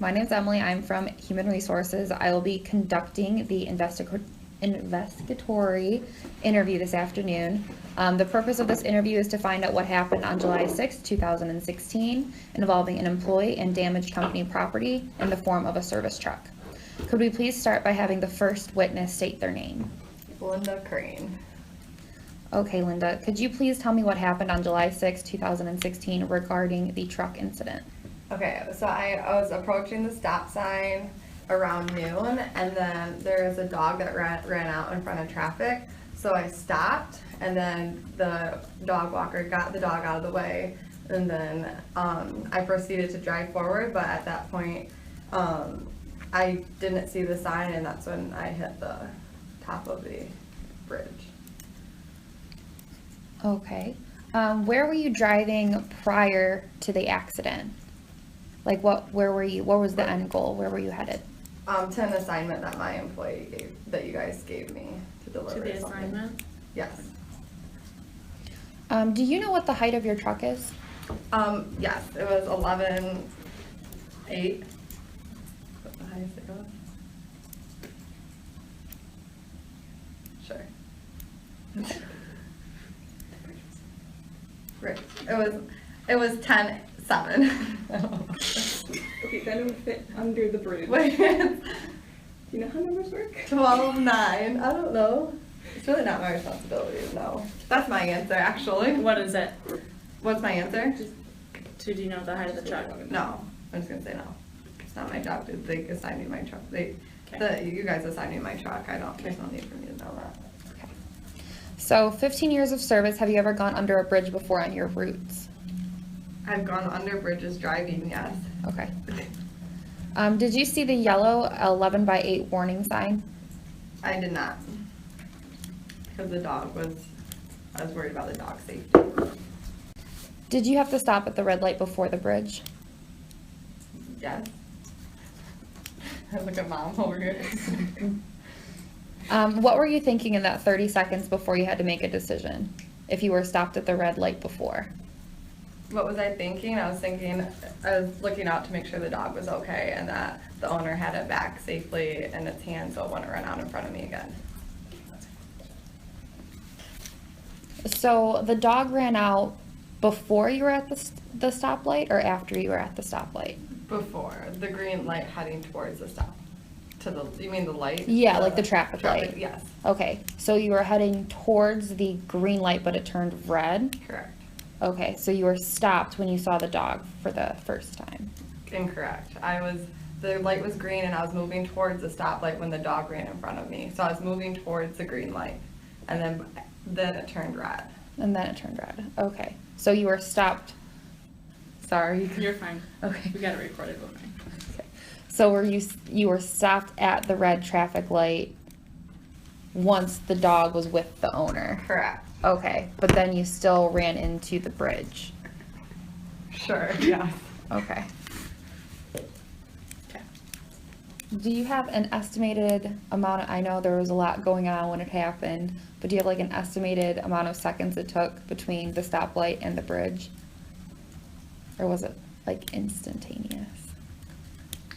My name's Emily. I'm from Human Resources. I will be conducting the investigatory interview this afternoon. The purpose of this interview is to find out what happened on July 6, 2016, involving an employee and damaged company property in the form of a service truck. Could we please start by having the first witness state their name? Linda Crane. Okay, Linda, could you please tell me what happened on July 6, 2016 regarding the truck incident? Okay, so I was approaching the stop sign around noon, and then there was a dog that ran out in front of traffic. So I stopped, and then the dog walker got the dog out of the way, and then I proceeded to drive forward, but at that point, I didn't see the sign, and that's when I hit the top of the bridge. Okay. Where were you driving prior to the accident? Like where were you, what was the end goal? Where were you headed? To an assignment that my employee gave, that you guys gave me to deliver. To the something. assignment? Yes. Do you know what the height of your truck is? Yes, it was 11.8. What the highest it goes? Sure. Right. It was 10.7. Okay, then it would fit under the bridge. Wait. Do you know how numbers work? 12.9. I don't know. It's really not my responsibility to know. That's my answer, actually. What is it? What's my answer? Do you know the height of the truck? No. I'm just gonna say no. It's not my job. They assigned me my truck. You guys assigned me my truck. There's no need for me to know that. Okay. So 15 years of service, have you ever gone under a bridge before on your routes? I've gone under bridges driving, yes. Okay. Did you see the yellow 11/8 warning sign? I did not. Because I was worried about the dog's safety. Did you have to stop at the red light before the bridge? Yes. I look at mom over here. What were you thinking in that 30 seconds before you had to make a decision? If you were stopped at the red light before? What was I thinking? I was looking out to make sure the dog was okay and that the owner had it back safely in its hands so it wouldn't run out in front of me again. So the dog ran out before you were at the stoplight or after you were at the stoplight? Before the green light heading towards the stop. You mean the light? Yeah, like the traffic light. Yes. Okay, so you were heading towards the green light, but it turned red? Correct. Okay, so you were stopped when you saw the dog for the first time? Incorrect. The light was green and I was moving towards the stoplight when the dog ran in front of me. So I was moving towards the green light and then it turned red. And then it turned red. Okay, so you were stopped. Sorry. You're fine. Okay. We got it recorded, we're fine. Okay. So you were stopped at the red traffic light once the dog was with the owner? Correct. Okay, but then you still ran into the bridge? Sure, yeah. Okay. Okay. Do you have an estimated amount I know there was a lot going on when it happened, but do you have like an estimated amount of seconds it took between the stoplight and the bridge? Or was it like instantaneous?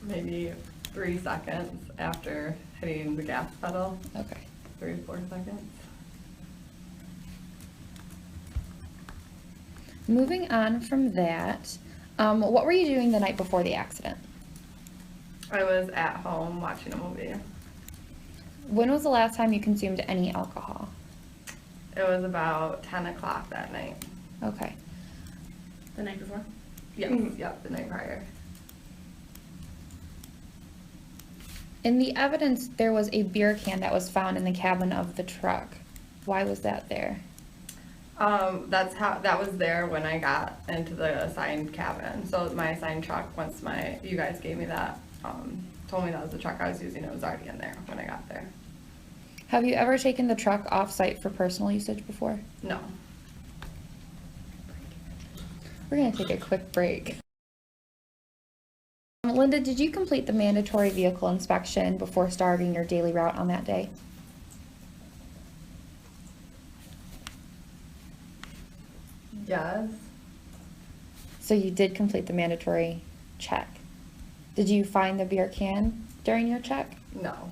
Maybe 3 seconds after hitting the gas pedal. Okay. 3 to 4 seconds. Moving on from that, what were you doing the night before the accident? I was at home watching a movie. When was the last time you consumed any alcohol? It was about 10 o'clock that night. Okay. The night before? Yes, yep, the night prior. In the evidence, there was a beer can that was found in the cabin of the truck. Why was that there? That was there when I got into the assigned cabin. So my assigned truck, once you guys gave me that, told me that was the truck I was using, it was already in there when I got there. Have you ever taken the truck off-site for personal usage before? No. We're gonna take a quick break. Linda, did you complete the mandatory vehicle inspection before starting your daily route on that day? Yes. So you did complete the mandatory check? Did you find the beer can during your check? No.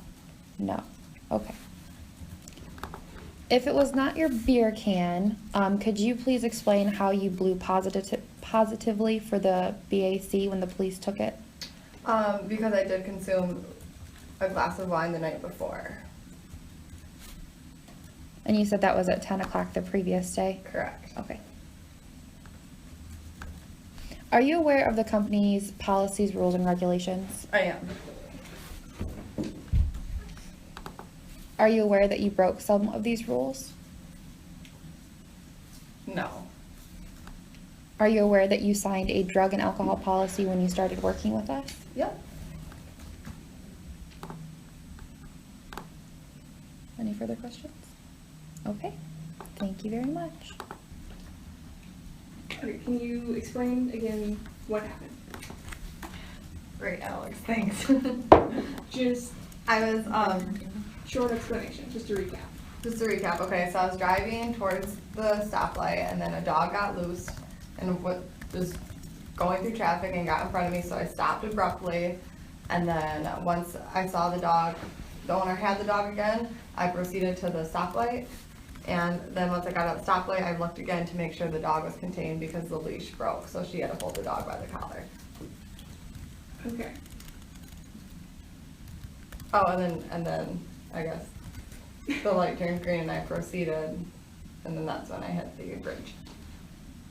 No. Okay. If it was not your beer can, could you please explain how you blew positively for the BAC when the police took it? Because I did consume a glass of wine the night before. And you said that was at 10 o'clock the previous day? Correct. Okay. Are you aware of the company's policies, rules, and regulations? I am. Are you aware that you broke some of these rules? No. Are you aware that you signed a drug and alcohol policy when you started working with us? Yep. Any further questions? Okay, thank you very much. Okay, can you explain again what happened? Great, Alex, thanks. Just I was, short explanation, just to recap. just to recap, okay, so I was driving towards the stoplight and then a dog got loose and was going through traffic and got in front of me, so I stopped abruptly. And then once I saw the dog, the owner had the dog again, I proceeded to the stoplight. And then once I got at the stoplight, I looked again to make sure the dog was contained because the leash broke, so she had to hold the dog by the collar. Okay. Oh, and then I guess the light turned green and I proceeded, and then that's when I hit the bridge.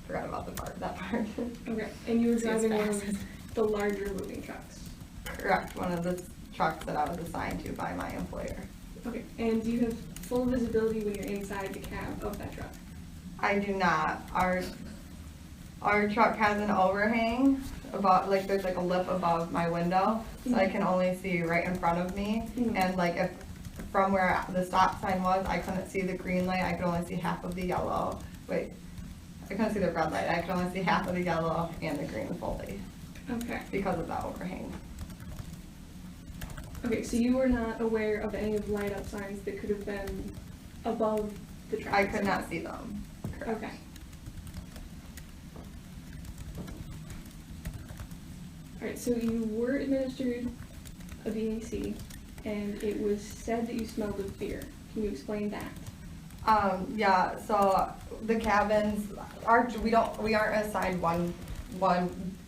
Forgot about that part. Okay, and you were Seems driving one fast. of the larger moving trucks. Correct, one of the trucks that I was assigned to by my employer. Okay, and do you have full visibility when you're inside the cab of that truck? I do not. Our truck has an overhang about, like, there's like a lip above my window, so I can only see right in front of me. Mhm. And like if from where the stop sign was, I couldn't see the green light, I could only see half of the yellow. Wait, I couldn't see the red light, I could only see half of the yellow and the green fully Okay. because of that overhang. Okay, so you were not aware of any of the light up signs that could have been above the traffic I could sign? not see them. Correct. Okay. Alright, so you were administered a VAC, and it was said that you smelled of beer. Can you explain that? Yeah, so the cabins, we aren't assigned one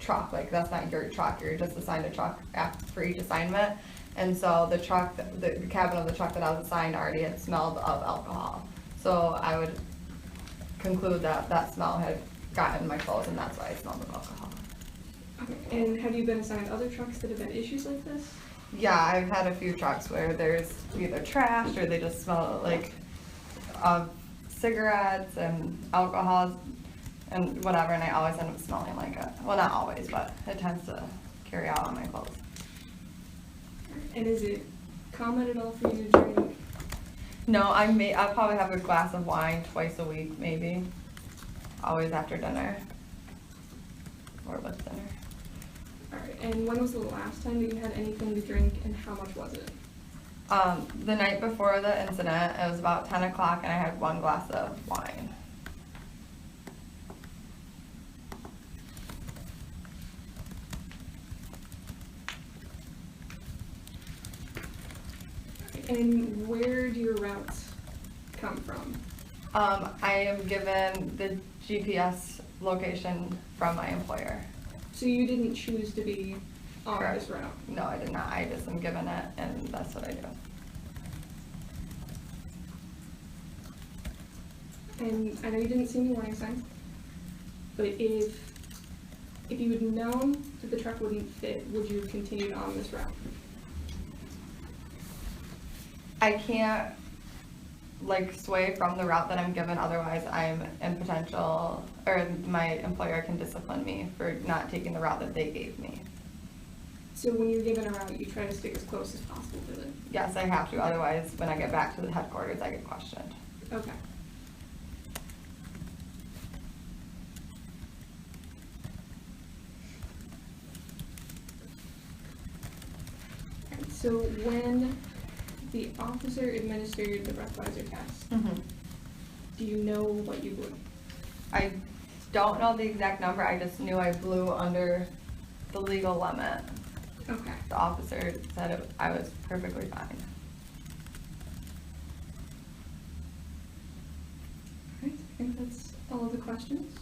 truck, like that's not your truck, you're just assigned a truck for each assignment. And so the cabin of the truck that I was assigned already had smelled of alcohol. So I would conclude that that smell had gotten in my clothes and that's why I smelled of alcohol. Okay, and have you been assigned other trucks that have had issues like this? Yeah, I've had a few trucks where there's either trash or they just smell like of cigarettes and alcohol and whatever, and I always end up smelling like it. Well, not always, but it tends to carry out on my clothes. And is it common at all for you to drink? No, I'll probably have a glass of wine twice a week, maybe. Always after dinner. Or with dinner. Alright, and when was the last time that you had anything to drink, and how much was it? The night before the incident, it was about 10 o'clock and I had one glass of wine. And where do your routes come from? I am given the GPS location from my employer. So you didn't choose to be on Correct. this route? No, I did not. I just am given it and that's what I do. And I know you didn't see any warning signs, but if you had known that the truck wouldn't fit, would you have continued on this route? I can't like sway from the route that I'm given, otherwise I'm in potential, or my employer can discipline me for not taking the route that they gave me. So when you're given a route, you try to stick as close as possible to it? Yes, I have to, otherwise when I get back to the headquarters, I get questioned. Okay. So when the officer administered the breathalyzer test, do you know what you blew? I don't know the exact number, I just knew I blew under the legal limit. Okay. The officer said I was perfectly fine. Alright, I think that's all of the questions.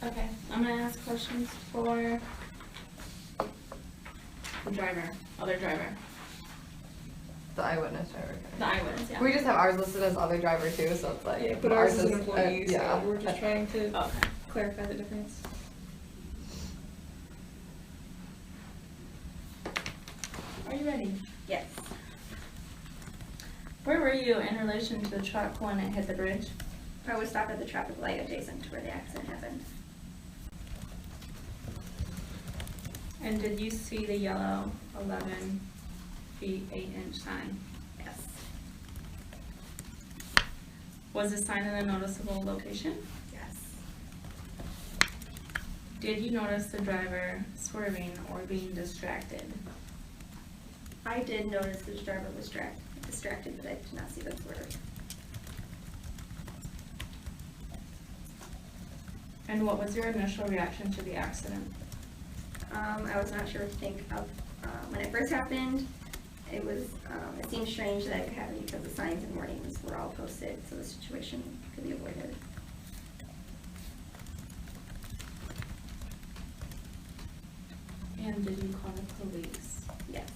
Okay, I'm gonna ask questions for the driver, other driver, The eyewitness driver. the eyewitness, yeah. We just have ours listed as other driver too, so it's like. Yeah, but ours is an is- employee, so yeah. we're just trying to Okay. clarify the difference. Are you ready? Yes. Where were you in relation to the truck when it hit the bridge? I was stopped at the traffic light adjacent to where the accident happened. And did you see the yellow 11 feet 8-inch sign? Yes. Was the sign in a noticeable location? Yes. Did you notice the driver swerving or being distracted? I did notice the driver was distracted, but I did not see the swerve. And what was your initial reaction to the accident? I was not sure what to think of when it first happened. It seemed strange that it could happen because the signs and warnings were all posted, so the situation could be avoided. And did you call the police? Yes.